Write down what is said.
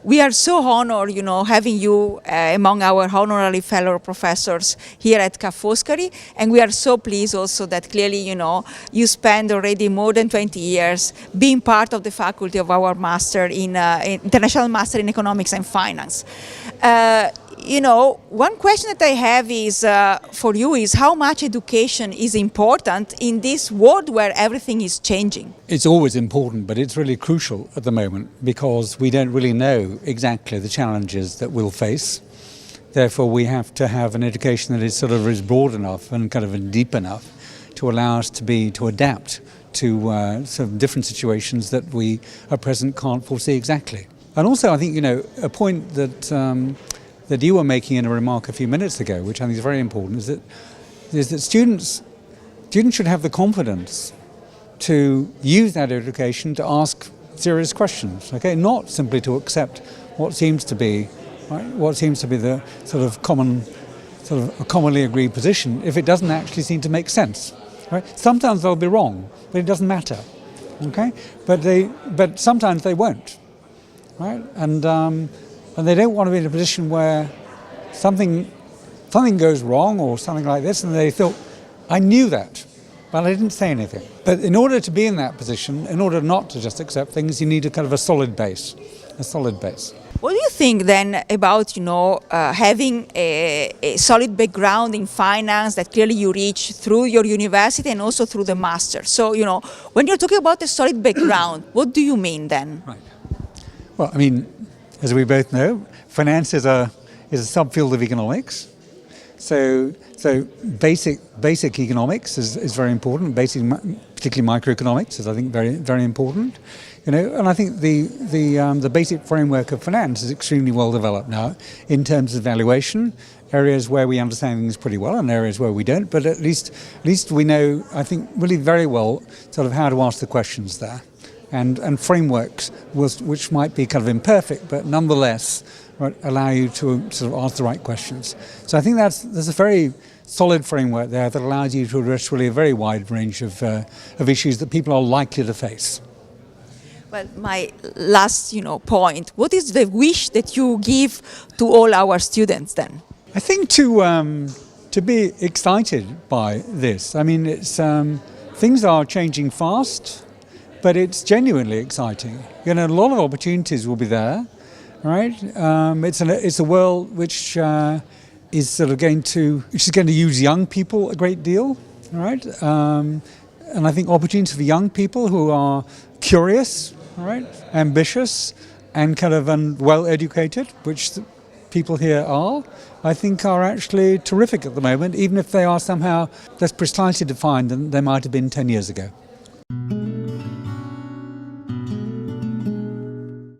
we are so honored, having you among our honorary fellow professors here at Ca' Foscari, and we are so pleased also that clearly, you spend already more than 20 years being part of the faculty of our master in International Master in Economics and Finance. One question that I have is for you is how much education is important in this world where everything is changing? It's always important, but it's really crucial at the moment because we don't really know exactly the challenges that we'll face. Therefore, we have to have an education that is broad enough and kind of deep enough to allow us to adapt to different situations that we at present can't foresee exactly. And also, I think a point that you were making in a remark a few minutes ago, which I think is very important, is that students should have the confidence to use that education to ask serious questions. Okay, not simply to accept what seems to be the commonly agreed position if it doesn't actually seem to make sense. Right? Sometimes they'll be wrong, but it doesn't matter. Okay, but sometimes they won't. Right, and they don't want to be in a position where something goes wrong or something like this, and they thought, I knew that, but I didn't say anything. But in order to be in that position, in order not to just accept things, you need a solid base. What do you think then about having a solid background in finance that clearly you reach through your university and also through the master? So when you're talking about a solid background, what do you mean then? Right. Well, I mean, as we both know, finance is a subfield of economics. So basic economics is very important. Particularly microeconomics is, I think, very very important. And I think the basic framework of finance is extremely well developed now in terms of valuation. Areas where we understand things pretty well and areas where we don't. But at least we know, I think, really very well how to ask the questions there. And frameworks which might be kind of imperfect, but nonetheless allow you to ask the right questions. So I think there's a very solid framework there that allows you to address really a very wide range of issues that people are likely to face. Well, my last point, what is the wish that you give to all our students then? I think to be excited by this. I mean, things are changing fast. But it's genuinely exciting. A lot of opportunities will be there, right? It's a world which is going to use young people a great deal, right? And I think opportunities for young people who are curious, right, ambitious, and well educated, which the people here are, I think are actually terrific at the moment, even if they are somehow less precisely defined than they might have been 10 years ago.